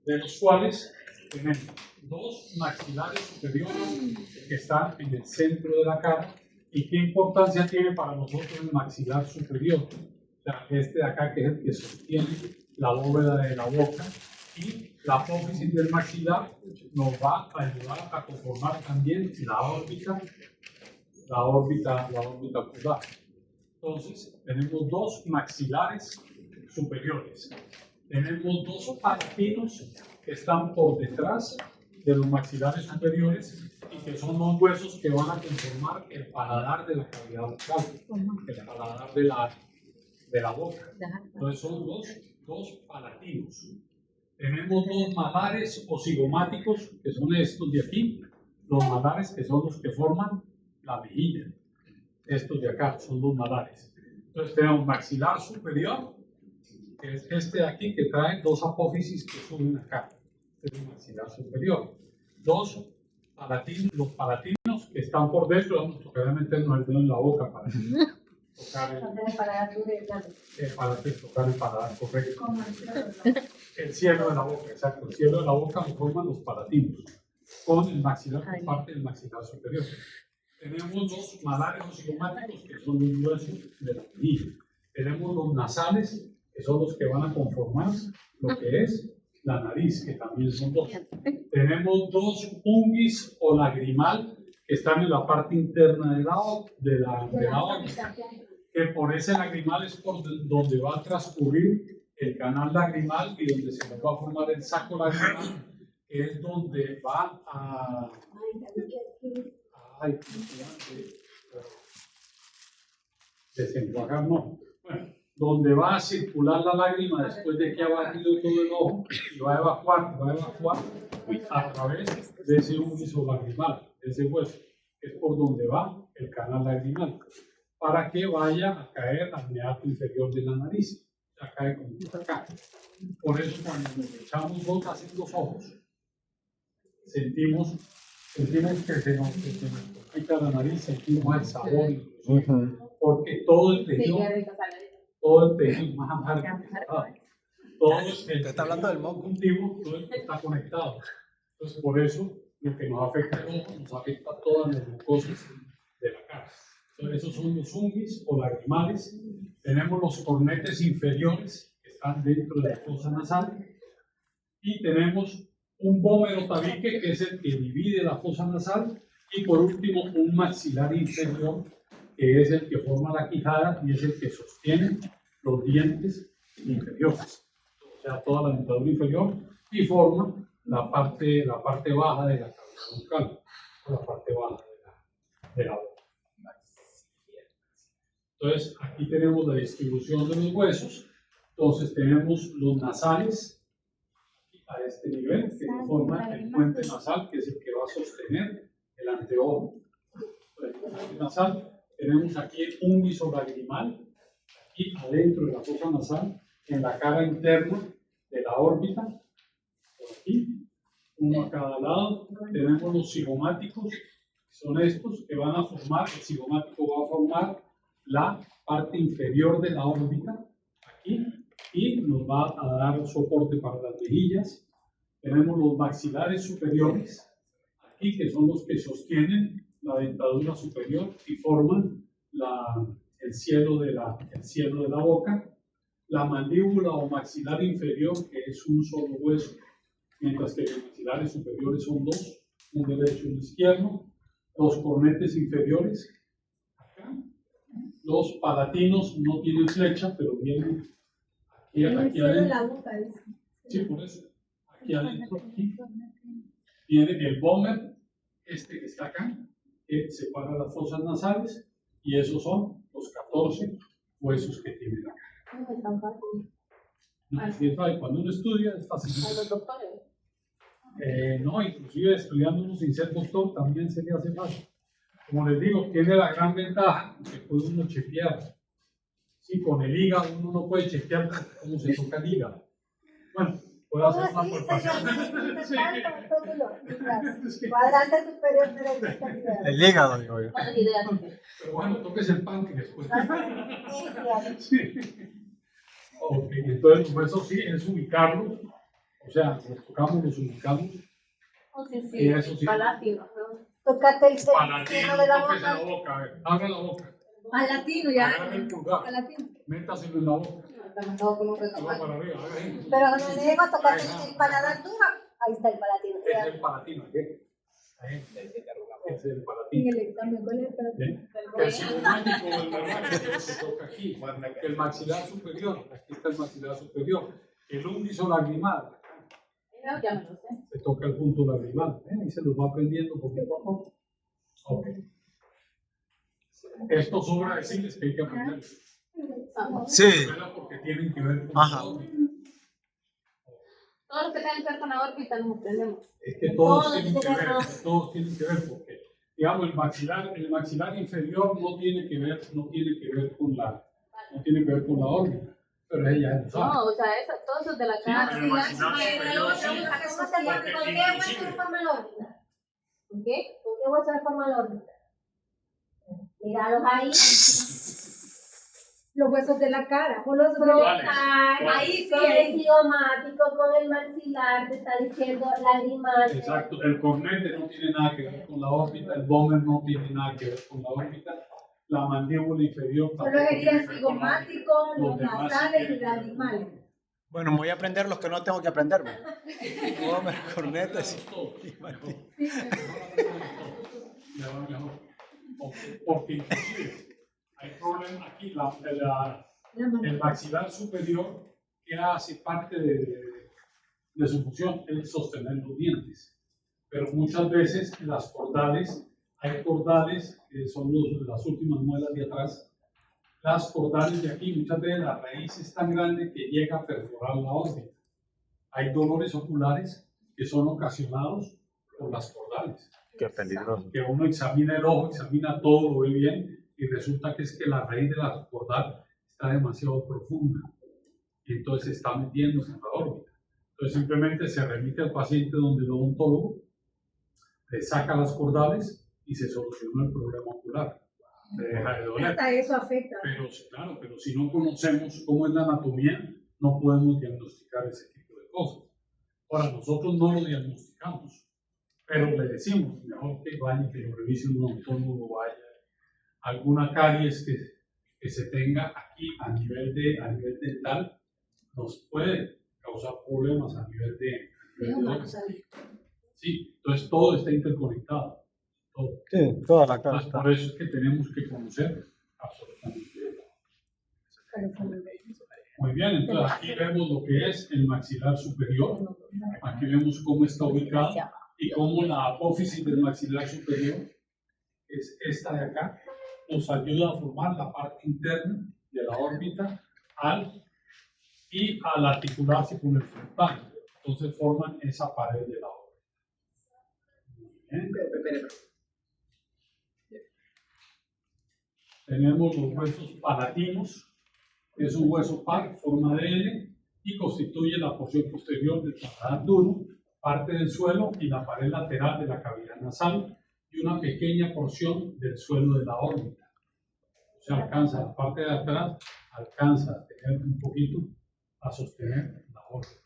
de los cuales tenemos dos maxilares superiores que están en el centro de la cara. ¿Y qué importancia tiene para nosotros el maxilar superior? O sea, este de acá, que es el que sostiene la bóveda de la boca, y la apófisis del maxilar nos va a ayudar a conformar también la órbita ocular. Entonces, tenemos dos maxilares superiores. Tenemos dos palatinos que están por detrás de los maxilares superiores y que son los huesos que van a conformar el paladar de la cavidad bucal, el paladar de la boca. Entonces son dos palatinos. Tenemos dos malares o cigomáticos, que son estos de aquí, los malares que son los que forman la mejilla. Estos de acá son los malares. Entonces tenemos maxilar superior, que es este de aquí, que trae dos apófisis que suben acá. Este es el maxilar superior. Dos palatinos, los palatinos que están por dentro, vamos a tocar meternos el dedo en la boca para tocar el paladar correcto. El cielo de la boca, exacto. El cielo de la boca lo forman los palatinos, con el maxilar por parte del maxilar superior. Tenemos dos malares o cigomáticos, que son los huesos de la mejilla. Tenemos los nasales, que son los que van a conformar lo que es la nariz, que también son dos. Tenemos dos ungis o lagrimal, que están en la parte interna de la órbita, que por ese lagrimal es por donde va a transcurrir el canal lagrimal y donde se va a formar el saco lagrimal, que es donde va a... desenjuagar, no. Bueno, donde va a circular la lágrima después de que ha batido todo el ojo y va a evacuar a través de ese ungis o lagrimal, de ese hueso, que es por donde va el canal lagrimal, para que vaya a caer al meato inferior de la nariz. Ya cae como por acá. Por eso cuando nos echamos gotas en los ojos, sentimos que se nos pica la nariz, sentimos el sabor, porque todo el tejido más amargo, todo el está hablando del moco conjuntivo, todo está conectado. Entonces, por eso, lo que nos afecta el ojo, nos afecta a todas las mucosas de la cara. Entonces, esos son los ungis o lagrimales. Tenemos los cornetes inferiores, que están dentro de la fosa nasal, y tenemos un vómero tabique, que es el que divide la fosa nasal, y por último un maxilar inferior, que es el que forma la quijada y es el que sostiene los dientes inferiores, o sea, toda la dentadura inferior, y forma la parte baja de la cavidad bucal, la parte baja de la boca. Entonces, aquí tenemos la distribución de los huesos. Entonces, tenemos los nasales a este nivel, que forman el puente nasal, que es el que va a sostener el anteojo. El puente nasal. Tenemos aquí un ungis o lagrimal, aquí adentro de la fosa nasal, en la cara interna de la órbita, por aquí, uno a cada lado. Tenemos los cigomáticos, que son estos que van a formar, el cigomático va a formar la parte inferior de la órbita, aquí, y nos va a dar soporte para las mejillas. Tenemos los maxilares superiores, aquí, que son los que sostienen la dentadura superior y forman el cielo de la boca. La mandíbula o maxilar inferior, que es un solo hueso, mientras que los maxilares superiores son dos, un derecho y un izquierdo. Los cornetes inferiores, acá. Los palatinos no tienen flecha, pero vienen aquí adentro. Sí, por eso. Aquí adentro, aquí. Viene el vómer, este que está acá, que separa las fosas nasales, y esos son los 14 huesos que tiene la cara. No es tan fácil. No, es que es fácil. Cuando uno estudia es fácil. A los doctores. No, inclusive estudiando uno sin ser doctor también se le hace fácil. Como les digo, tiene la gran ventaja que puede uno chequear. Sí, con el hígado uno no puede chequear cómo se toca el hígado. Bueno, puede hacer una palpación. Cuadrante superior derecho. el hígado, digo yo. Pero bueno, toques el páncreas después. Sí. Ok, entonces los huesos sí es ubicarlos O sea, nos tocamos, nos ubicamos. Y eso sí. Palatino, ¿no? Tócate el Palatino, seno de la tóquese boca. la boca, a ver, abra la boca. Palatino, ya. Agarre el pulgar, Palatino. métaselo en la boca. No, Suba para arriba, haga ahí. pero no le digo tocarte el paladar duro. Ahí está el palatino. Ese es el palatino, ¿qué? Ahí. Ese es el En palatino. el examen, ¿cuál es el palatino? ¿Bien? El cigomático del naranja que se toca aquí. El maxilar superior, aquí está el maxilar superior. El índice lagrimal, Ya me lo sé. se toca el punto lagrimal. Ahí se los va aprendiendo poquito a poco. Ok. Esto sobra decirles que hay que aprender. Sí. Porque tienen que ver con Ajá. la órbita. Todo lo que tenga que ver con la órbita nos aprendemos. Es que todos tienen que ver, porque, digamos, el maxilar inferior no tiene que ver con la órbita, pero ella ya lo sabe. No, o sea, todo eso de la cara. pero el maxilar superior sí. ¿Con qué hueso se forma la órbita? ¿Con qué? ¿Con qué hueso se forma la órbita? Míralos ahí. Los huesos de la cara. Con los ¿Cuáles? Ahí sí. Con el cigomático, con el maxilar, te está diciendo lagrimal. Exacto, el cornete no tiene nada que ver con la órbita, el vómer no tiene nada que ver con la órbita, la mandíbula inferior Solo tampoco sería tiene que ver con la órbita. cigomático, Los los demás nasales sí y tienen. lagrimales. Bueno, me voy a aprender los que no tengo que aprenderme. Homer, cornetas. Porque inclusive hay problema aquí, el maxilar superior que hace parte de su función es sostener los dientes, pero muchas veces las cordales, hay cordales que son las últimas muelas de atrás, las cordales de aquí, muchas veces la raíz es tan grande que llega a perforar la órbita. Hay dolores oculares que son ocasionados por las cordales. Qué peligroso. Que uno examina el ojo, examina todo, lo ve bien, y resulta que es que la raíz de la cordal está demasiado profunda, y entonces se está metiendo en la órbita. Entonces simplemente se remite al paciente donde el odontólogo le saca las cordales y se soluciona el problema ocular. Se deja de doler. Hasta eso afecta. Pero claro, pero si no conocemos cómo es la anatomía, no podemos diagnosticar ese tipo de cosas. Ahora, nosotros no lo diagnosticamos, pero le decimos, mejor que vaya, que lo revise un odontólogo, vaya. Alguna caries que se tenga aquí a nivel dental nos puede causar problemas a nivel de ojos. Sí, entonces todo está interconectado. Todo. Sí, toda la cara Entonces, está. por eso es que tenemos que conocer absolutamente todo. Muy bien, entonces aquí vemos lo que es el maxilar superior. Aquí vemos cómo está ubicado y cómo la apófisis del maxilar superior, es esta de acá, nos ayuda a formar la parte interna de la órbita y al articularse con el frontal. Entonces forman esa pared de la órbita. Muy bien. Tenemos los huesos palatinos, que es un hueso par, forma de L, y constituye la porción posterior del paladar duro, parte del suelo y la pared lateral de la cavidad nasal, y una pequeña porción del suelo de la órbita. O sea, alcanza la parte de atrás, alcanza a tener un poquito, a sostener la órbita.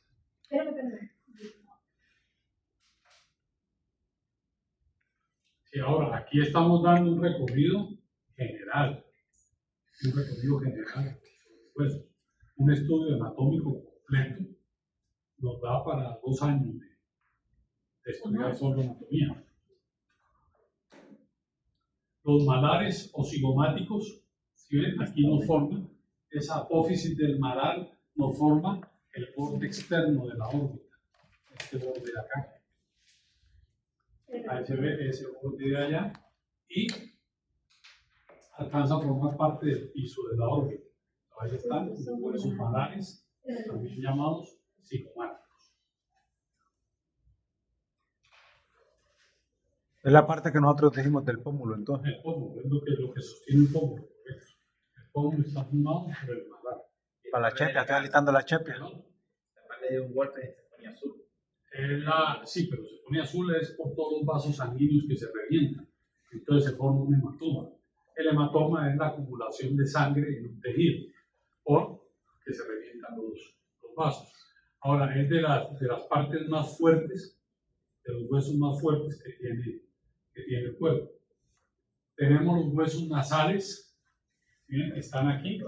Y ahora, aquí estamos dando un recorrido general. Pues, un estudio anatómico completo nos da para 2 años de estudiar solo anatomía. Los malares o cigomáticos, si ven, aquí nos forman, esa apófisis del malar nos forma el borde externo de la órbita, este borde de acá. Ahí se ve ese borde de allá y alcanza a formar parte del piso de la órbita. Ahí están los huesos malares, también llamados cigomáticos. Es la parte que nosotros dijimos del pómulo, entonces. El pómulo es lo que sostiene el pómulo. El pómulo está formado por el malar. Para la chepia, estoy alistando la chepia. Le dio un golpe y se ponía azul. Sí, pero se pone azul es por todos los vasos sanguíneos que se revientan. Entonces se forma un hematoma. El hematoma es la acumulación de sangre en un tejido, o que se revientan los vasos. Ahora, es de las partes más fuertes, de los huesos más fuertes que tiene el cuerpo. Tenemos los huesos nasales, ¿bien? Que están aquí,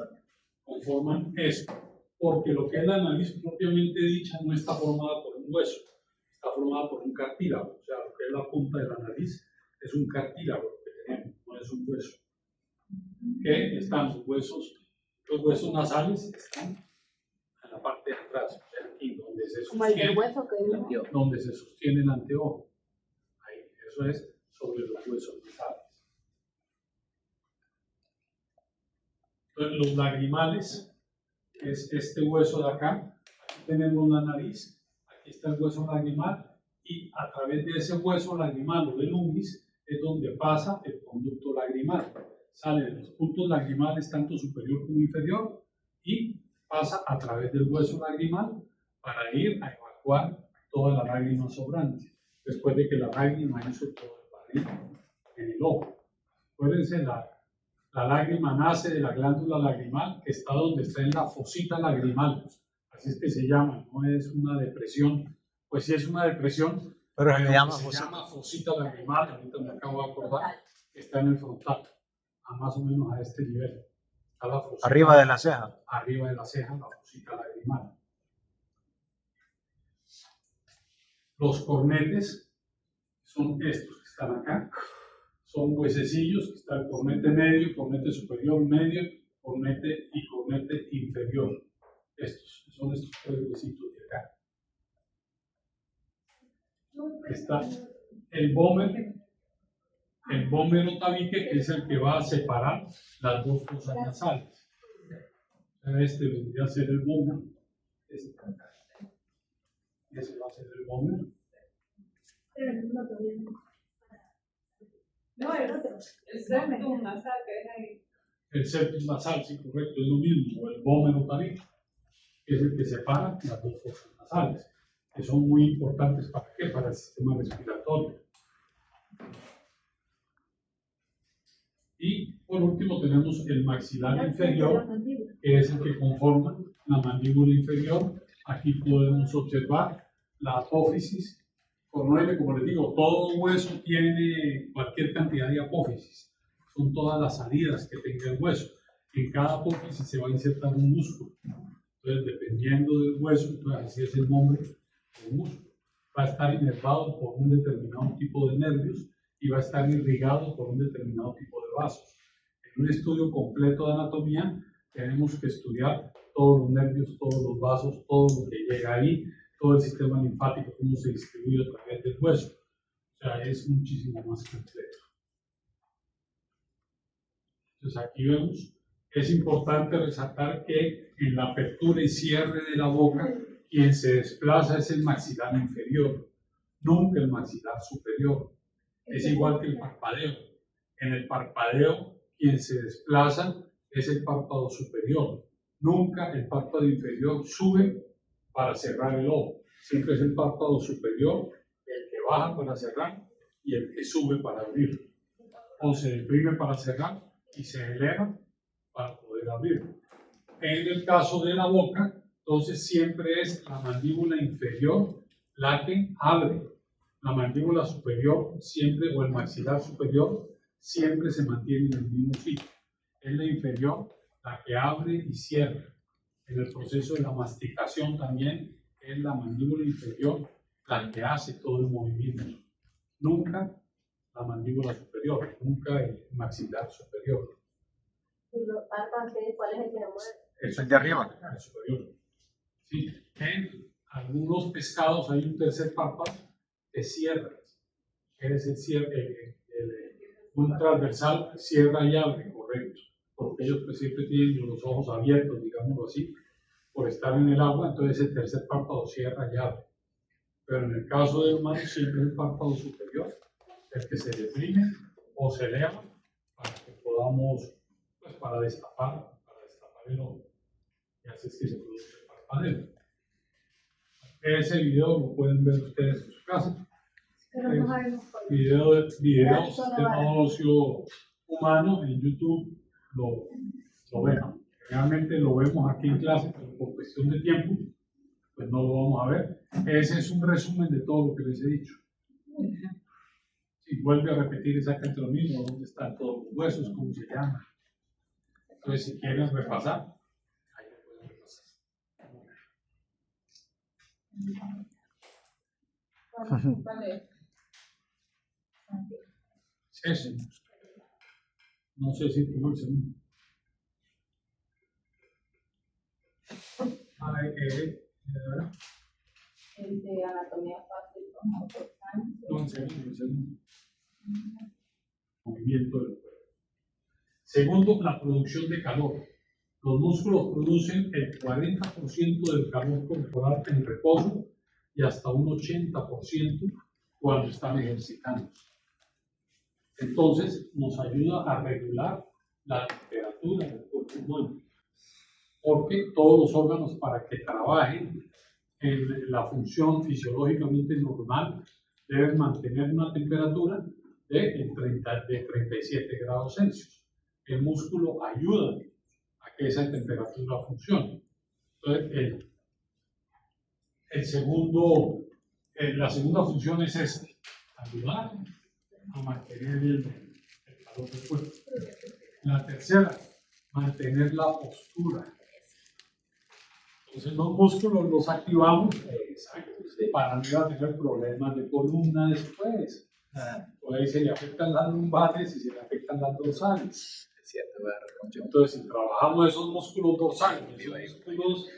conforman esto, porque lo que es la nariz propiamente dicha no está formada por un hueso, está formada por un cartílago, o sea, lo que es la punta de la nariz es un cartílago que tenemos, no es un hueso. Que están los huesos nasales están en la parte de atrás, o sea, aquí donde se Como el del sostiene, hueso que vimos. donde se sostiene el anteojo. Ahí, eso es sobre los huesos nasales. Entonces, los lagrimales es este hueso de acá. Aquí tenemos la nariz, aquí está el hueso lagrimal, y a través de ese hueso lagrimal o del umbris es donde pasa el conducto lagrimal. Sale de los puntos lagrimales, tanto superior como inferior, y pasa a través del hueso lagrimal para ir a evacuar toda la lágrima sobrante, después de que la lágrima hizo todo el barrido en el ojo. Acuérdense, la lágrima nace de la glándula lagrimal, que está donde está en la fosita lagrimal, así es que se llama, no es una depresión, pues sí es una depresión, Pero se llama se fosita. llama fosita lagrimal, ahorita me acabo de acordar, que está en el frontal, a más o menos a este nivel. Está la fosita, Arriba de la ceja. arriba de la ceja, la fosita lagrimal. Los cornetes son estos que están acá. Son huesecillos, que está el cornete medio, cornete superior, medio, cornete y cornete inferior. Estos son estos tres huesitos de acá. Está el vómero tabique, que es el que va a separar las dos fosas nasales. Este vendría a ser el vómero. Este va a ser el vómero. No, el otro. El septum nasal que es ahí. El septum nasal, sí, correcto, es lo mismo, o el vómero tabique, que es el que separa las dos fosas nasales, que son muy importantes para qué, para el sistema respiratorio. Y por último tenemos el maxilar inferior, que es el que conforma la mandíbula inferior. Aquí podemos observar la apófisis cornoide. Como les digo, todo hueso tiene cualquier cantidad de apófisis. Son todas las salidas que tenga el hueso. En cada apófisis se va a insertar un músculo. Entonces, dependiendo del hueso, entonces así es el nombre del músculo. Va a estar inervado por un determinado tipo de nervios y va a estar irrigado por un determinado tipo de vasos. En un estudio completo de anatomía tenemos que estudiar todos los nervios, todos los vasos, todo lo que llega ahí, todo el sistema linfático, cómo se distribuye a través del hueso. O sea, es muchísimo más completo. Entonces aquí vemos, es importante resaltar que en la apertura y cierre de la boca, quien se desplaza es el maxilar inferior, nunca el maxilar superior. Es igual que el parpadeo. En el parpadeo, quien se desplaza es el párpado superior. Nunca el párpado inferior sube para cerrar el ojo. Siempre es el párpado superior el que baja para cerrar y el que sube para abrir. O se deprime para cerrar y se eleva para poder abrir. En el caso de la boca, entonces siempre es la mandíbula inferior la que abre. La mandíbula superior siempre, o el maxilar superior, siempre se mantiene en el mismo sitio. Es la inferior la que abre y cierra. En el proceso de la masticación también es la mandíbula inferior la que hace todo el movimiento. Nunca la mandíbula superior, nunca el maxilar superior. ¿Y los párpados, cuál es el que se mueve? Es el de arriba. El superior. ¿Sí? En algunos pescados hay un tercer párpado que cierra, que es el cierre, un transversal cierra y abre, correcto, porque ellos pues, siempre tienen los ojos abiertos, digámoslo así, por estar en el agua, entonces el tercer párpado cierra y abre. Pero en el caso del humano siempre es el párpado superior, el que se deprime o se eleva para que podamos, pues para destapar el ojo. Y así es que se produce el parpadeo. Ese video lo pueden ver ustedes en su casa. Pero no sabemos cuál. Videos de sistema óseo humano en YouTube lo ven. Realmente lo vemos aquí en clase, pero por cuestión de tiempo, pues no lo vamos a ver. Ese es un resumen de todo lo que les he dicho. Si vuelve a repetir exactamente lo mismo, dónde están todos los huesos, cómo se llama. Entonces, si quieren repasar, ahí lo pueden repasar. ¿Cuál es? Ese. No sé si tuvo el segundo. El de anatomía fácil como No, el segundo. Movimiento del cuerpo. Segundo, la producción de calor. Los músculos producen el 40% del calor corporal en reposo y hasta un 80% cuando están ejercitando. Entonces, nos ayuda a regular la temperatura del cuerpo humano, porque todos los órganos, para que trabajen en la función fisiológicamente normal, deben mantener una temperatura de 37 grados Celsius. El músculo ayuda a que esa temperatura funcione. Entonces, la segunda función es esta: ayudar a mantener el calor del cuerpo. La tercera, mantener la postura. Entonces los músculos los activamos para no tener problemas de columna después. Por ahí se le afectan las lumbares y se le afectan las dorsales. Es cierto, voy a reconchar. Entonces, si trabajamos esos músculos dorsales, esos músculos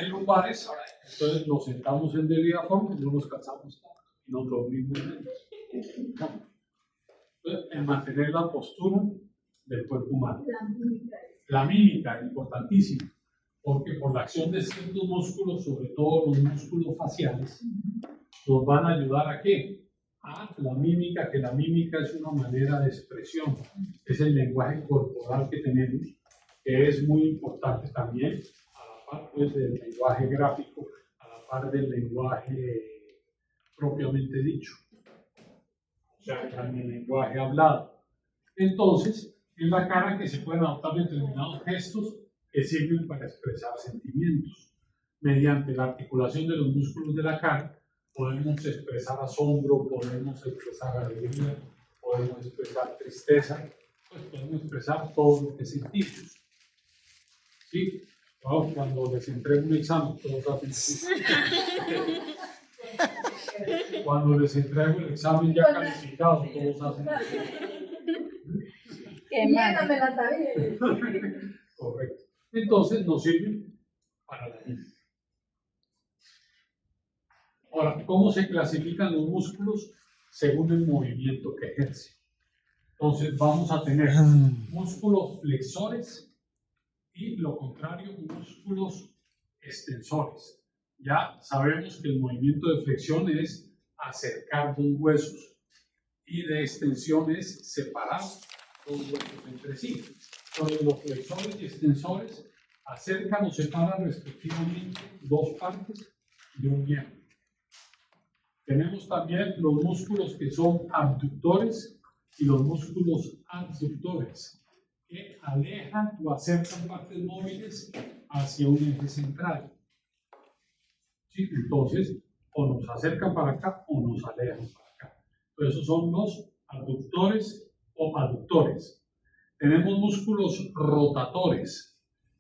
lumbares, entonces nos sentamos en debida forma y no nos cansamos y nos dormimos menos. Entonces, en mantener la postura del cuerpo humano. La mímica, importantísima, porque por la acción de ciertos músculos, sobre todo los músculos faciales, nos van a ayudar a ¿qué? A la mímica, que la mímica es una manera de expresión, es el lenguaje corporal que tenemos, que es muy importante también, a la par pues, del lenguaje gráfico, a la par del lenguaje propiamente dicho, o sea, el lenguaje hablado. Entonces, en la cara que se pueden adoptar determinados gestos que sirven para expresar sentimientos. Mediante la articulación de los músculos de la cara, podemos expresar asombro, podemos expresar alegría, podemos expresar tristeza, pues podemos expresar todo lo que sentimos. ¿Sí? Wow, cuando les entrego un examen, todos hacen así. Cuando les entrego el examen ya calificado, todos hacen así. Qué Ya mal. no me la sabía. Correcto. Entonces nos sirven para la vida. Ahora, ¿cómo se clasifican los músculos? Según el movimiento que ejerce. Entonces vamos a tener músculos flexores y lo contrario, músculos extensores. Ya sabemos que el movimiento de flexión es acercar dos huesos y de extensión es separar dos huesos entre sí. Entonces los flexores y extensores acercan o separan respectivamente dos partes de un miembro. Tenemos también los músculos que son abductores y los músculos abductores, que alejan o acercan partes móviles hacia un eje central. ¿Sí? Entonces, o nos acercan para acá o nos alejan para acá. Entonces, esos son los abductores o aductores. Tenemos músculos rotatores,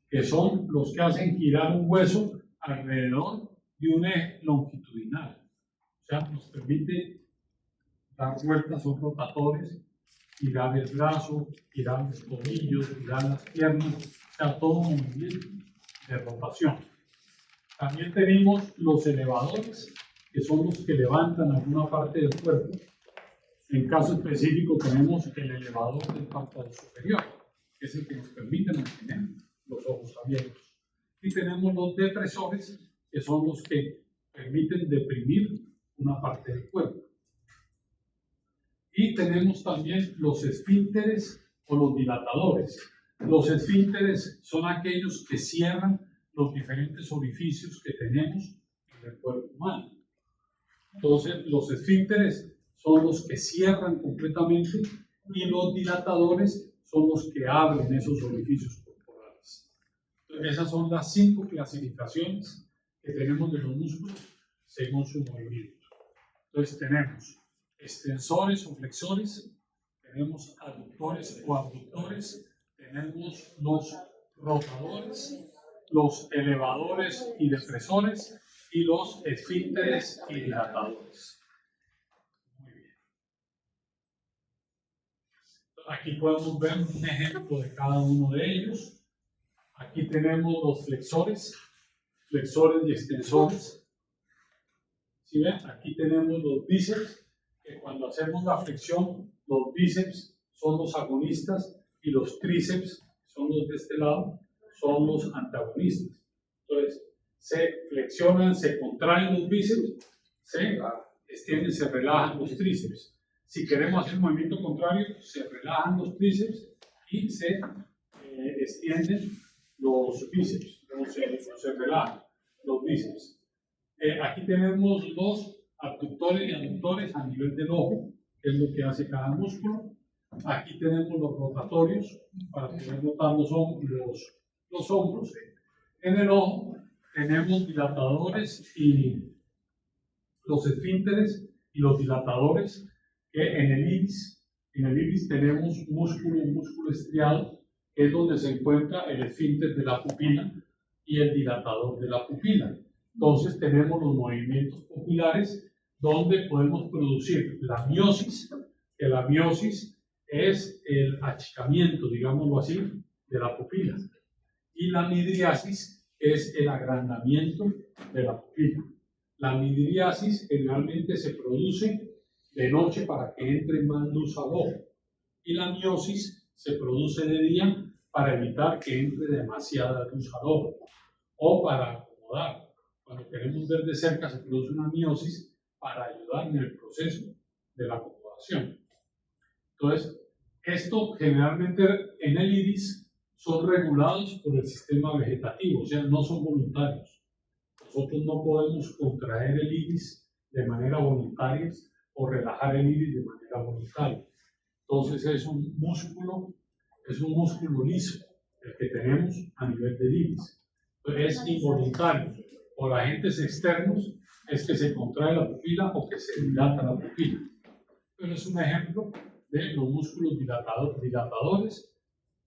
que son los que hacen girar un hueso alrededor de un eje longitudinal. O sea, nos permite dar vueltas, son rotatores, girar el brazo, girar los tobillos, girar las piernas, o sea, todo un movimiento de rotación. También tenemos los elevadores, que son los que levantan alguna parte del cuerpo. En caso específico tenemos el elevador del párpado superior, que es el que nos permite mantener los ojos abiertos. Y tenemos los depresores, que son los que permiten deprimir una parte del cuerpo. Y tenemos también los esfínteres o los dilatadores. Los esfínteres son aquellos que cierran los diferentes orificios que tenemos en el cuerpo humano. Entonces, los esfínteres son los que cierran completamente y los dilatadores son los que abren esos orificios corporales. Entonces, esas son las 5 clasificaciones que que tenemos de los músculos según su movimiento. Entonces tenemos extensores o flexores, tenemos aductores o abductores, tenemos los rotadores, los elevadores y depresores y los esfínteres y dilatadores. Muy bien. Aquí podemos ver un ejemplo de cada uno de ellos. Aquí tenemos los flexores y extensores. ¿Sí ven? Aquí tenemos los bíceps, que cuando hacemos la flexión, los bíceps son los agonistas y los tríceps, son los de este lado, son los antagonistas. Entonces, se flexionan, se contraen los bíceps, se extienden, se relajan los tríceps. Si queremos hacer el movimiento contrario, se relajan los tríceps y se extienden los bíceps, se relajan los bíceps. Aquí tenemos los abductores y aductores a nivel del ojo, que es lo que hace cada músculo. Aquí tenemos los rotatorios, para poder notar los hombros. En el ojo tenemos dilatadores y los esfínteres y los dilatadores, que en el iris tenemos un músculo estriado, que es donde se encuentra el esfínter de la pupila y el dilatador de la pupila. Entonces tenemos los movimientos pupilares donde podemos producir la miosis, que la miosis es el achicamiento, digámoslo así, de la pupila. Y la midriasis es el agrandamiento de la pupila. La midriasis generalmente se produce de noche para que entre más luz al ojo. Y la miosis se produce de día para evitar que entre demasiada luz al ojo o para acomodar. Cuando queremos ver de cerca se produce una miosis para ayudar en el proceso de la acomodación. Entonces, esto generalmente en el iris son regulados por el sistema vegetativo, o sea, no son voluntarios. Nosotros no podemos contraer el iris de manera voluntaria o relajar el iris de manera voluntaria. Entonces es un músculo liso el que tenemos a nivel del iris. Entonces, es involuntario. Por agentes externos es que se contrae la pupila o que se dilata la pupila. Pero es un ejemplo de los músculos dilatadores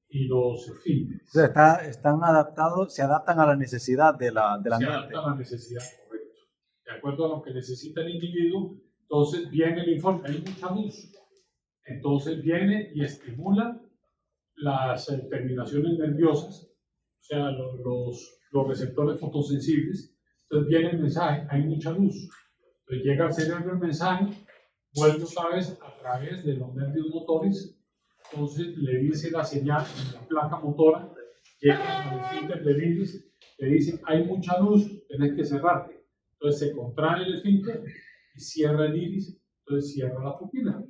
y los esfínteres. O sea, están adaptados, se adaptan a la necesidad del Se ambiente. adapta a la necesidad, correcto. De acuerdo a lo que necesita el individuo, entonces viene el informe, hay mucha luz. Entonces viene y estimula las terminaciones nerviosas, o sea, los receptores fotosensibles. Entonces viene el mensaje, hay mucha luz. Entonces llega al cerebro el mensaje, vuelve otra vez a través de los nervios motores. Entonces le dice la señal en la placa motora, llega al esfínter del iris, le dice hay mucha luz, tenés que cerrarte. Entonces se contrae el esfínter y cierra el iris, entonces cierra la pupila.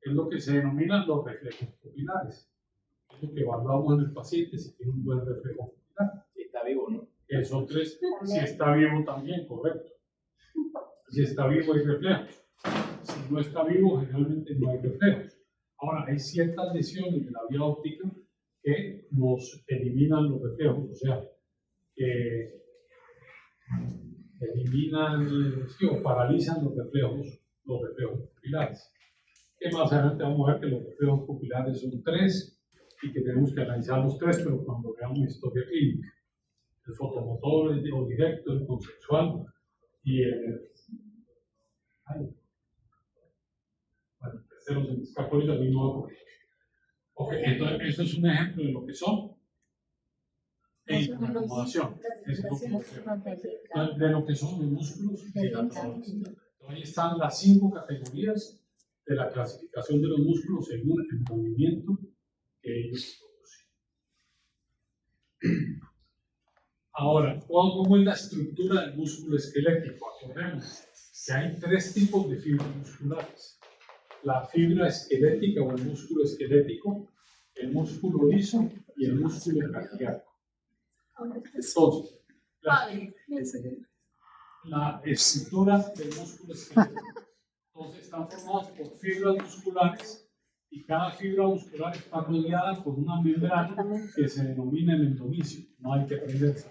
Es lo que se denomina los reflejos pupilares. Es lo que evaluamos en el paciente si tiene un buen reflejo pupilar. Si está vivo, ¿no? Que son tres, si está vivo también, correcto. Si está vivo hay reflejos. Si no está vivo, generalmente no hay reflejos. Ahora, hay ciertas lesiones de la vía óptica que nos eliminan los reflejos, o sea, que eliminan o paralizan los reflejos pupilares. Que más adelante vamos a ver que los reflejos pupilares son 3 y que tenemos que analizar los 3, pero cuando veamos historia clínica. El fotomotor, el directo, el conceptual y el... Bueno, tercero se me escapó y también no va a ocurrir. Ok, entonces eso es un ejemplo de lo que son acomodación. De lo que son los músculos dilatadores. Ahí están las 5 categorías de la clasificación de los músculos según el movimiento que ellos producen. Ahora, ¿cómo es la estructura del músculo esquelético? Acordemos que hay 3 tipos de fibras musculares. La fibra esquelética o el músculo esquelético, el músculo liso y el músculo cardíaco. Entonces, la estructura del músculo esquelético. Entonces, están formados por fibras musculares y cada fibra muscular está rodeada por una membrana que se denomina el endomisio. No hay que aprenderse.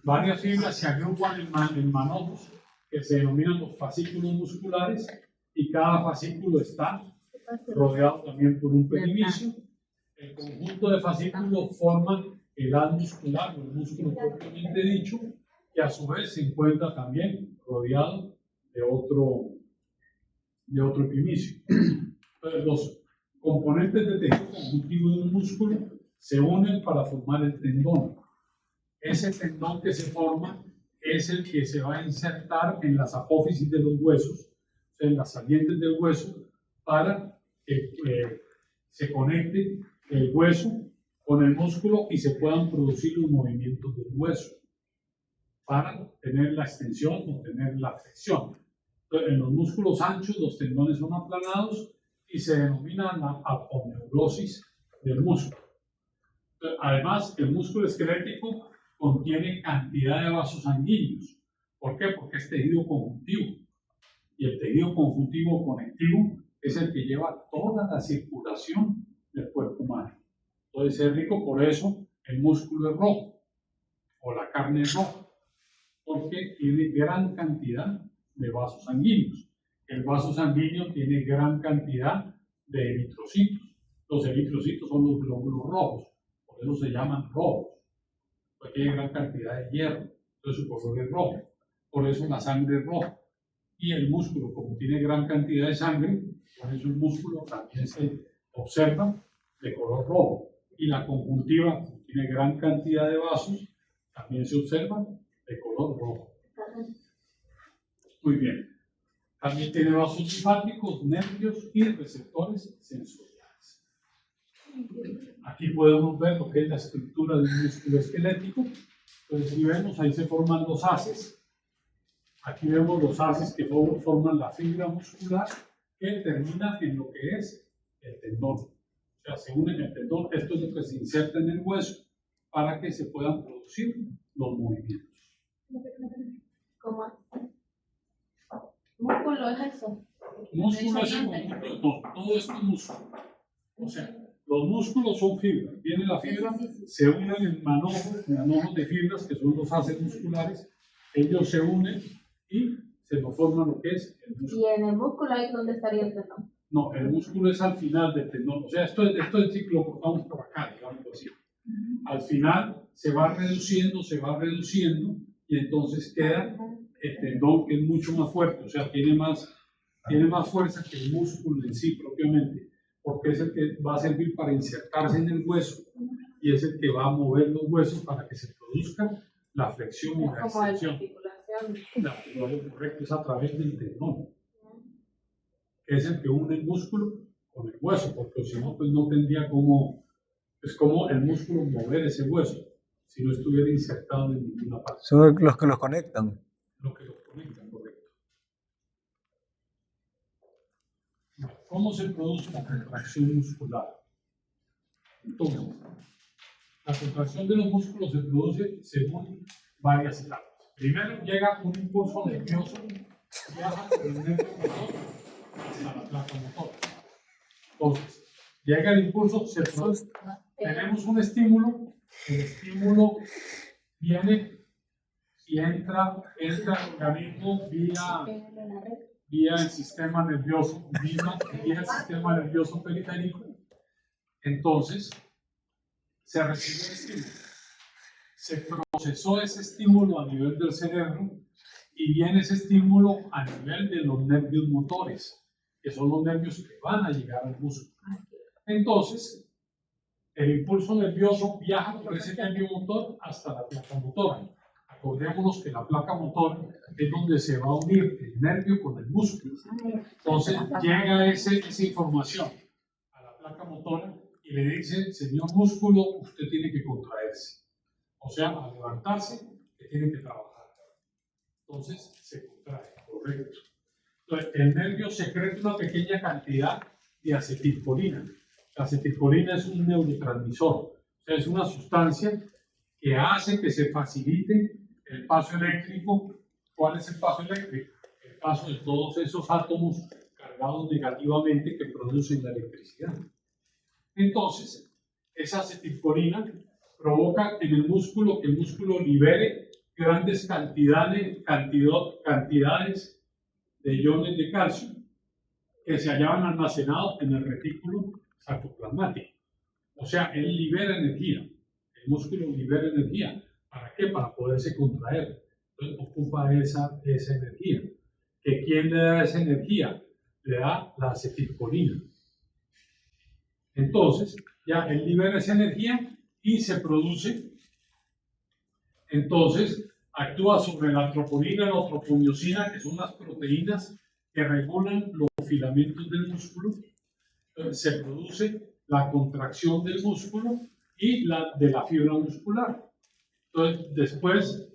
Varias fibras se agrupan en manojos que se denominan los fascículos musculares y cada fascículo está rodeado también por un perivicio. El conjunto de fascículos forman el haz muscular o el músculo propiamente dicho, que a su vez se encuentra también rodeado de otro epimicio. Entonces, los componentes de tejido conjuntivo de un músculo se unen para formar el tendón. Ese tendón que se forma es el que se va a insertar en las apófisis de los huesos, o sea, en las salientes del hueso, para que se conecte el hueso con el músculo y se puedan producir los movimientos del hueso para tener la extensión o tener la flexión. Entonces, en los músculos anchos los tendones son aplanados y se denomina la aponeurosis del músculo. Entonces, además, el músculo esquelético contiene cantidad de vasos sanguíneos. ¿Por qué? Porque es tejido conjuntivo. Y el tejido conjuntivo conectivo es el que lleva toda la circulación del cuerpo humano. Entonces es rico, por eso el músculo es rojo o la carne es roja, porque tiene gran cantidad de vasos sanguíneos. El vaso sanguíneo tiene gran cantidad de eritrocitos. Los eritrocitos son los glóbulos rojos, por eso se llaman rojos, porque hay gran cantidad de hierro, entonces su color es rojo. Por eso la sangre es roja. Y el músculo, como tiene gran cantidad de sangre, por eso el músculo también se observa de color rojo. Y la conjuntiva, como tiene gran cantidad de vasos, también se observa de color rojo. Muy bien. También tiene vasos linfáticos, nervios y receptores sensoriales. Aquí podemos ver lo que es la estructura del músculo esquelético. Entonces, si vemos, ahí se forman los haces. Aquí vemos los haces que forman la fibra muscular que termina en lo que es el tendón. O sea, se unen el tendón, esto es lo que se inserta en el hueso para que se puedan producir los movimientos. ¿Cómo? Músculo es eso. Músculo es el conjunto, no, todo esto es músculo. O sea, los músculos son fibras. Viene la fibra, se unen en manojos de fibras que son los haces musculares. Ellos se unen y se nos forma lo que es el músculo. Y en el músculo ahí donde estaría el tendón. No, el músculo es al final del tendón. O sea, esto es si lo cortamos por acá, digamos así. Al final se va reduciendo, y entonces queda el tendón, que es mucho más fuerte. O sea, tiene más fuerza que el músculo en sí propiamente, porque es el que va a servir para insertarse en el hueso y es el que va a mover los huesos para que se produzca la flexión y la Como la extensión. articulación. La articulación correcta es a través del tendón, que es el que une el músculo con el hueso, porque si no, pues no tendría como, es como el músculo mover ese hueso, si no estuviera insertado en ninguna parte. Son los que los conectan. Lo que los conecta, correcto. ¿Cómo se produce la contracción muscular? Entonces, la contracción de los músculos se produce según varias etapas. Primero llega un impulso nervioso, viaja por el nervio motor hasta la placa motora. Entonces, llega el impulso, tenemos un estímulo, el estímulo viene y entra al organismo vía el sistema nervioso, vía el sistema nervioso periférico. Entonces, se recibe el estímulo. Se procesó ese estímulo a nivel del cerebro y viene ese estímulo a nivel de los nervios motores, que son los nervios que van a llegar al músculo. Entonces, el impulso nervioso viaja por ese nervio motor hasta la placa motora. Acordémonos que la placa motora es donde se va a unir el nervio con el músculo. Entonces, llega esa información a la placa motora y le dice: señor músculo, usted tiene que contraerse. O sea, al levantarse, que tiene que trabajar. Entonces, se contrae, correcto. Entonces, el nervio secreta una pequeña cantidad de acetilcolina. La acetilcolina es un neurotransmisor, o sea, es una sustancia que hace que se facilite el paso eléctrico. ¿Cuál es el paso eléctrico? El paso de todos esos átomos cargados negativamente que producen la electricidad. Entonces, esa acetilcolina provoca en el músculo que el músculo libere grandes cantidades de iones de calcio que se hallaban almacenados en el retículo sarcoplasmático. O sea, él libera energía, el músculo libera energía. ¿Para qué? Para poderse contraer. Entonces ocupa esa energía. ¿Que quién le da esa energía? Le da la acetilcolina. Entonces, ya él libera esa energía y se produce. Entonces, actúa sobre la troponina y la tropomiosina, que son las proteínas que regulan los filamentos del músculo. Entonces, se produce la contracción del músculo y la de la fibra muscular. Entonces, después,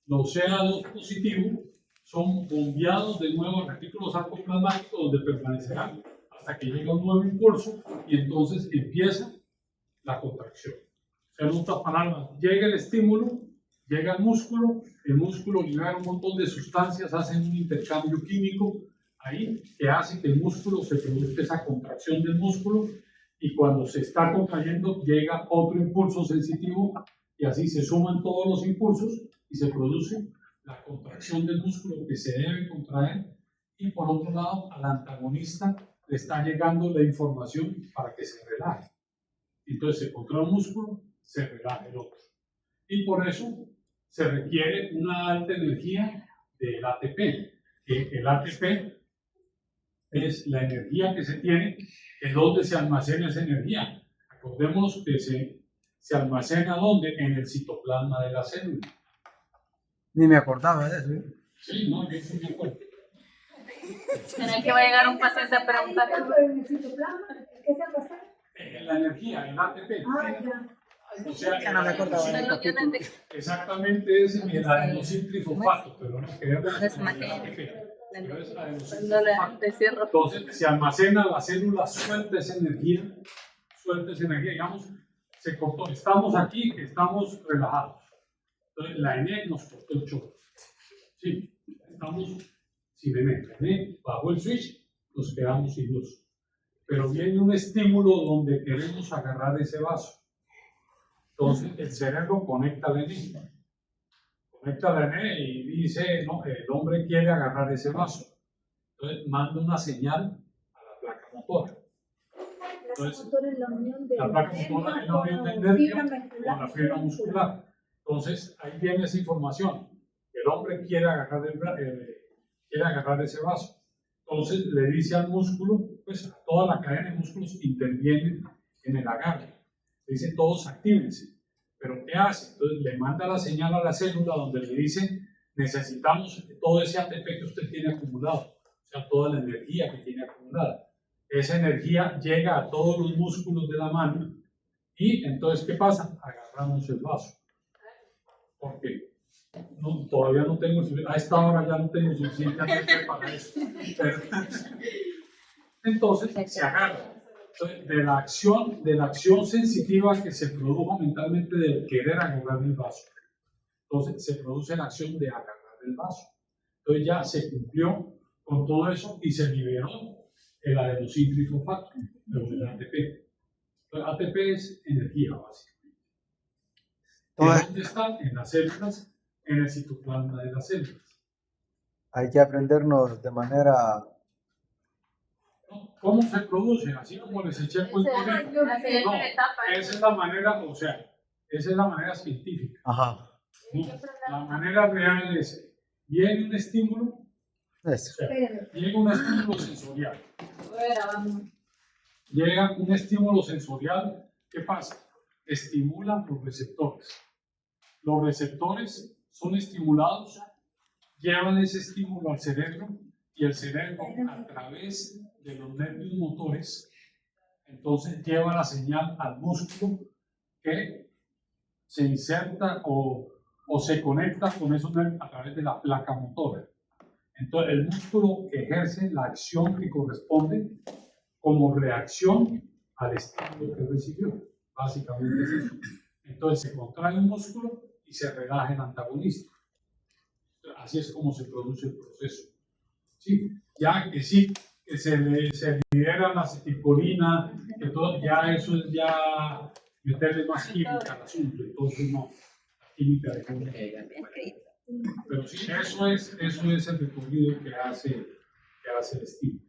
los CA2 positivos son bombeados de nuevo al retículo sarcoplasmático, donde permanecerán hasta que llega un nuevo impulso y entonces empieza la contracción. O sea, en otras palabras, llega el estímulo, llega el músculo libera un montón de sustancias, hacen un intercambio químico ahí que hace que el músculo se produzca esa contracción del músculo, y cuando se está contrayendo llega otro impulso sensitivo y así se suman todos los impulsos y se produce la contracción del músculo que se debe contraer, y por otro lado al antagonista le está llegando la información para que se relaje. Entonces se contrae un músculo, se relaja el otro. Y por eso se requiere una alta energía del ATP, que el ATP es la energía que se tiene, en donde se almacena esa energía. Acordémonos que se almacena ¿dónde? En el citoplasma de la célula. Ni me acordaba de eso. ¿Eh? Sí, no, yo sí me acuerdo. ¿Será que va a llegar un paciente a preguntar? ¿El citoplasma? ¿Qué se pasa? La energía, el ATP. Ya. O sea, Ya no me acordaba del capítulo. exactamente es el adenosíntrifosfato, pero no queremos el ATP. Pero es adenosíntrifosfato. Entonces se almacena, la célula suelta esa energía, digamos, se cortó. Estamos aquí, estamos relajados. Entonces la ENE nos cortó el choque. Sí, estamos sin ENE. La ENE bajó el switch, nos quedamos sin luz. Pero viene un estímulo donde queremos agarrar ese vaso. Entonces el cerebro conecta la ENE. Conecta la ENE y dice, no, el hombre quiere agarrar ese vaso. Entonces manda una señal a la placa motora. Entonces, la placa motora es la unión del nervio con la fibra muscular. Entonces ahí viene esa información. El hombre quiere agarrar ese vaso. Entonces le dice al músculo, pues a toda la cadena de músculos intervienen en el agarre. Le dice, todos actívense. Pero ¿qué hace? Entonces le manda la señal a la célula donde le dice, necesitamos todo ese ATP que usted tiene acumulado, o sea, toda la energía que tiene acumulada. Esa energía llega a todos los músculos de la mano y entonces, ¿qué pasa? Agarramos el vaso. Porque todavía no tengo, a esta hora ya no tengo suficiente ATP para eso. Pero, entonces se agarra. Entonces, de la acción sensitiva que se produjo mentalmente del querer agarrar el vaso. Entonces se produce la acción de agarrar el vaso. Entonces ya se cumplió con todo eso y se liberó el adenosíntrifosfato, el ATP. Entonces, ATP es energía básicamente. ¿Dónde está? En las células, en el citoplasma de las células. Hay que aprendernos de manera... ¿Cómo se produce? Así como les eché el cuento. No, esa es la manera, o sea, esa es la manera científica. Ajá. No, la manera real es, viene un estímulo, o sea, llega un estímulo sensorial. Llega un estímulo sensorial, ¿qué pasa? Estimula los receptores. Los receptores son estimulados, llevan ese estímulo al cerebro y el cerebro a través de los nervios motores, entonces lleva la señal al músculo que se inserta o se conecta con esos nervios a través de la placa motora. Entonces el músculo ejerce la acción que corresponde como reacción al estímulo que recibió. Básicamente es eso. Entonces se contrae un músculo y se relaja el antagonista. Así es como se produce el proceso. ¿Sí? Ya que sí, que se libera la acetilcolina, que todo, ya eso es ya meterle más química al asunto, entonces no, química de cómo. Pero sí, eso es el recorrido que hace el estímulo.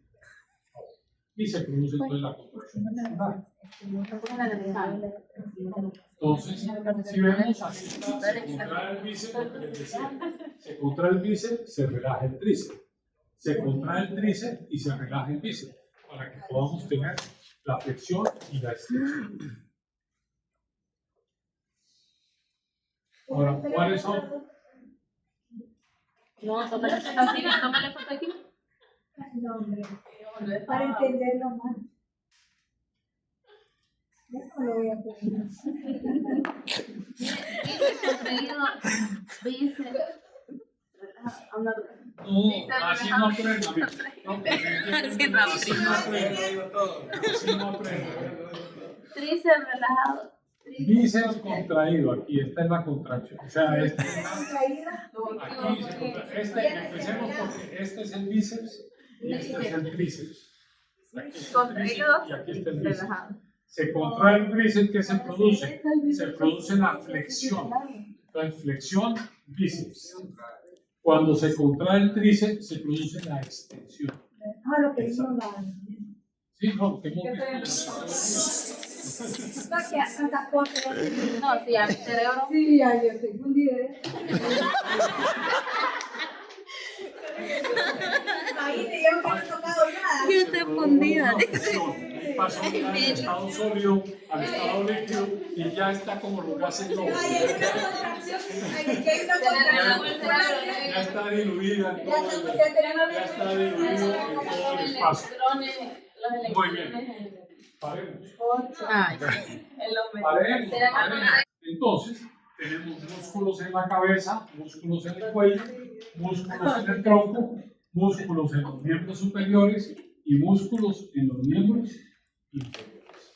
Y se produce entonces la contracción muscular. Entonces, si vemos, así está, se contrae el bíceps, lo que les decía, se contrae el bíceps, se relaja el tríceps. Se contrae el tríceps y se relaja el bíceps, para que podamos tener la flexión y la extensión. Ahora, ¿cuáles son? No, tómale foto aquí. No, hombre, para entenderlo más. No lo voy a poner. No, así no aprendo. No, así no aprendo. Así no aprendo. Tríceps relajado. Bíceps contraído, aquí, esta es la contracción. O sea, este, Contraída. aquí se contrae. Empecemos porque este es el bíceps y este es el tríceps. Aquí está el tríceps y aquí está el bíceps. Se contrae el tríceps, ¿qué se produce? Se produce la flexión. Entonces, flexión, bíceps. Cuando se contrae el tríceps, se produce la extensión. Ah, lo que vimos la. Sí, no, que hemos visto. No, que hasta cuatro. No, sí, al cerebro. Sí, ya, yo estoy fundida. Ahí te digo que no he tocado nada. Yo estoy fundida. Pasó del estado sólido al estado líquido y ya está como lo que hace todo. Ay, hay una contracción. Ay, que hay una contracción. Ya está diluida en todo el, ya está diluido en todo el espacio. Muy bien. Paremos. Paremos. Entonces, tenemos músculos en la cabeza, músculos en el cuello, músculos en el tronco, músculos en los miembros superiores y músculos en los miembros inferiores.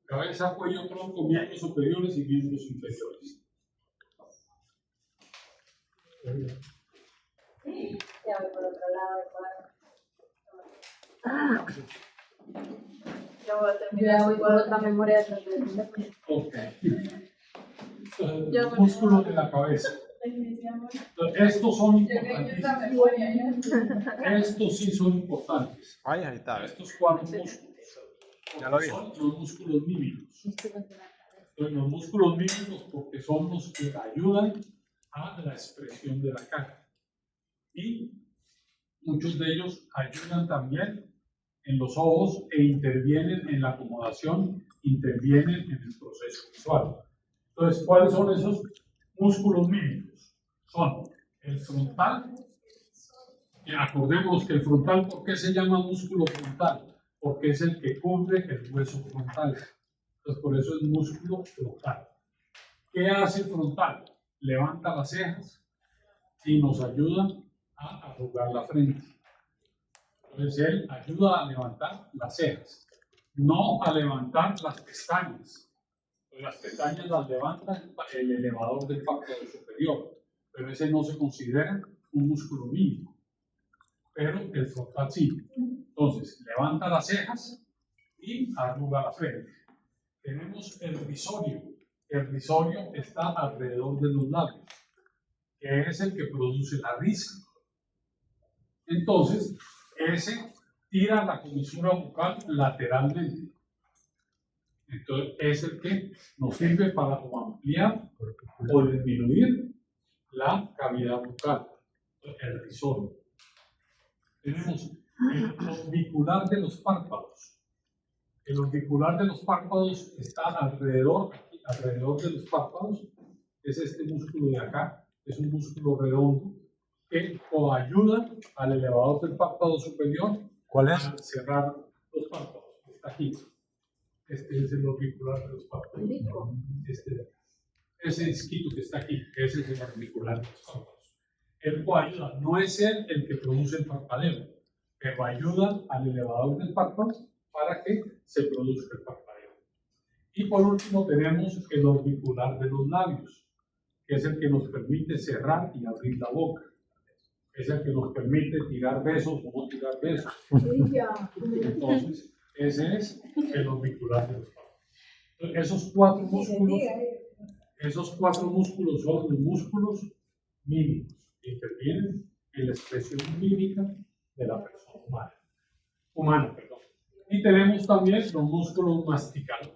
Cabeza, cuello, tronco, miembros superiores y miembros inferiores. Ya voy por otro lado, Yo ya voy por otra memoria de Ok. Músculos de la cabeza. Estos son importantísimos. Estos sí son importantes. Ahí está. Estos cuatro músculos. Ya lo vi. Son los músculos mímicos. Entonces, los músculos mímicos porque son los que ayudan a la expresión de la cara. Y muchos de ellos ayudan también en los ojos e intervienen en la acomodación, intervienen en el proceso visual. Entonces, ¿cuáles son esos músculos mímicos? Son el frontal, y acordémonos que el frontal, ¿por qué se llama músculo frontal? Porque es el que cubre el hueso frontal. Entonces, por eso es músculo frontal. ¿Qué hace el frontal? Levanta las cejas y nos ayuda a arrugar la frente. Entonces, él ayuda a levantar las cejas, no a levantar las pestañas. Las pestañas las levanta el elevador del párpado superior, pero ese no se considera un músculo mínimo. Pero el frontal sí. Entonces, levanta las cejas y arruga la frente. Tenemos el risorio. El risorio está alrededor de los labios, que es el que produce la risa. Entonces, ese tira la comisura bucal lateralmente. Entonces, es el que nos sirve para ampliar o disminuir la cavidad bucal, el risorio. Tenemos el orbicular de los párpados. El orbicular de los párpados está alrededor de los párpados. Es este músculo de acá, es un músculo redondo que ayuda al elevador del párpado superior. ¿Cuál es? A cerrar los párpados. Está aquí. Este es el orbicular de los párpados. Ese disquito que está aquí, ese es el orbicular de los párpados. El cual ayuda, no es él el que produce el parpadeo, pero ayuda al elevador del párpado para que se produzca el parpadeo. Y por último tenemos el orbicular de los labios, que es el que nos permite cerrar y abrir la boca. es el que nos permite tirar besos o no tirar besos. Entonces, ese es el orbicular de los párpados. Entonces, esos cuatro músculos son los músculos mímicos que intervienen en la expresión mímica de la persona humana. Y tenemos también los músculos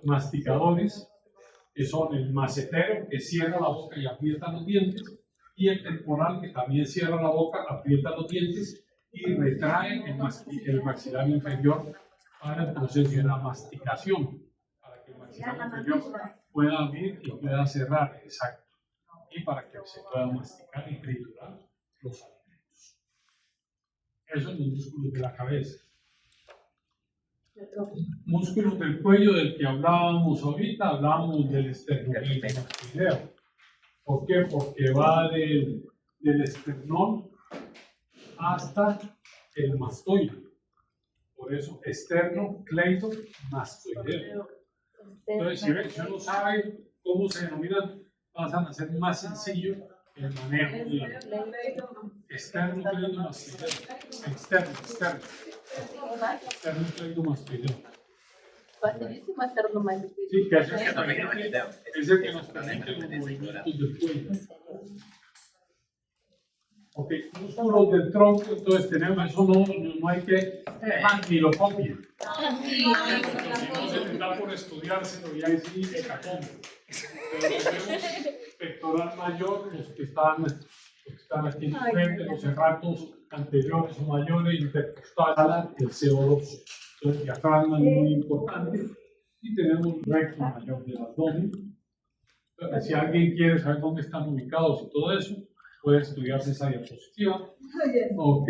masticadores, que son el macetero, que cierra la boca y aprieta los dientes, y el temporal, que también cierra la boca, aprieta los dientes y retrae el maxilar inferior para el proceso de la masticación, para que el maxilar inferior pueda abrir y pueda cerrar, exacto, y para que se pueda masticar y triturar los alimentos. Esos son los músculos de la cabeza. Músculos del cuello del que hablábamos ahorita, hablábamos del esternocleidomastoideo. ¿Por qué? Porque va del esternón hasta el mastoide. Por eso, esternocleidomastoideo. Entonces, si uno sabe cómo se denominan, pasan a ser más sencillo el manejo de esternocleidomastoideo. Esternocleidomastoideo. Facilísimo hacerlo más difícil. Sí, que es el que nos permite los movimientos del cuello. Ok, músculos del tronco, entonces tenemos, eso no hay que ni lo copien. No se les da por estudiárselo y ahí sí hecatombe. Pero tenemos pectoral mayor, los que están aquí en frente, los serratos anteriores o mayores, intercostal, el CO2. Entonces, diafragma es muy importante. Y tenemos un recto mayor del abdomen. Entonces, si alguien quiere saber dónde están ubicados y todo eso, puede estudiarse esa diapositiva. Ok.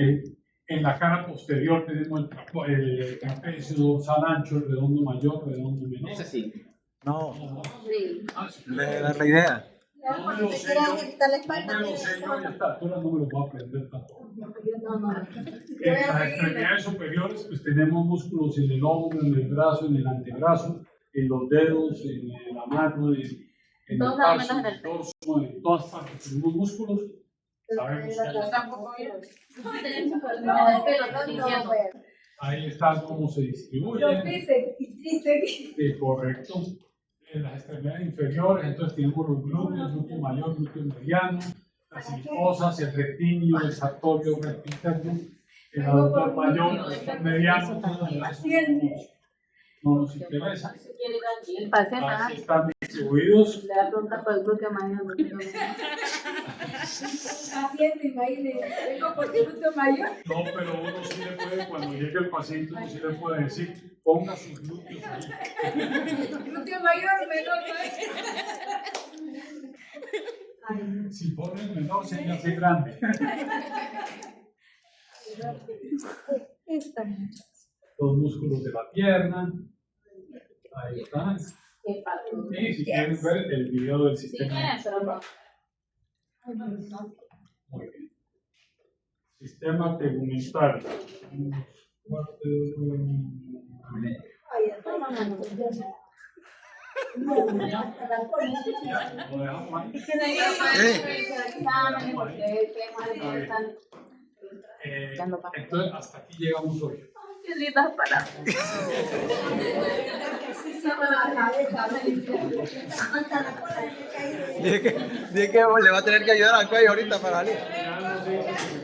En la cara posterior tenemos el trapecio dorsal ancho, el redondo mayor, redondo menor. Ese sí. No, Sí. le da la idea. No me lo sé yo a esta altura, no me lo voy a aprender tampoco. En las extremidades superiores, pues tenemos músculos en el hombro, en el brazo, en el antebrazo, en los dedos, en la mano, en el Todos tarso, menos en en el torso, en todas partes tenemos músculos. Sabemos que ahí están cómo se distribuyen. Correcto. En las extremidades inferiores, entonces tenemos los glúteos, glúteo mayor, glúteo mediano, las adiposas, el rectíneo, el sartorio, recto interno, el aductor mayor, el aductor mediano, todo eso no nos interesa. El paciente, Así están distribuidos. le da pregunta por el glúteo mayor. Paciente, imagínese, tengo por glúteo mayor. No, pero uno sí le puede, cuando llegue el paciente, uno sí le puede decir, ponga sus glúteos ahí. Glúteo mayor, menor, Si pone el menor, sería así grande. Los músculos de la pierna. Ahí están. Y si quieren ver el video del sistema. Muy bien. Sistema tegumentario. Lo dejamos ahí. Entonces, hasta aquí llegamos hoy. Qué lindas palabras. Dije que le va a tener que ayudar al cuello ahorita para salir. Ya no sé si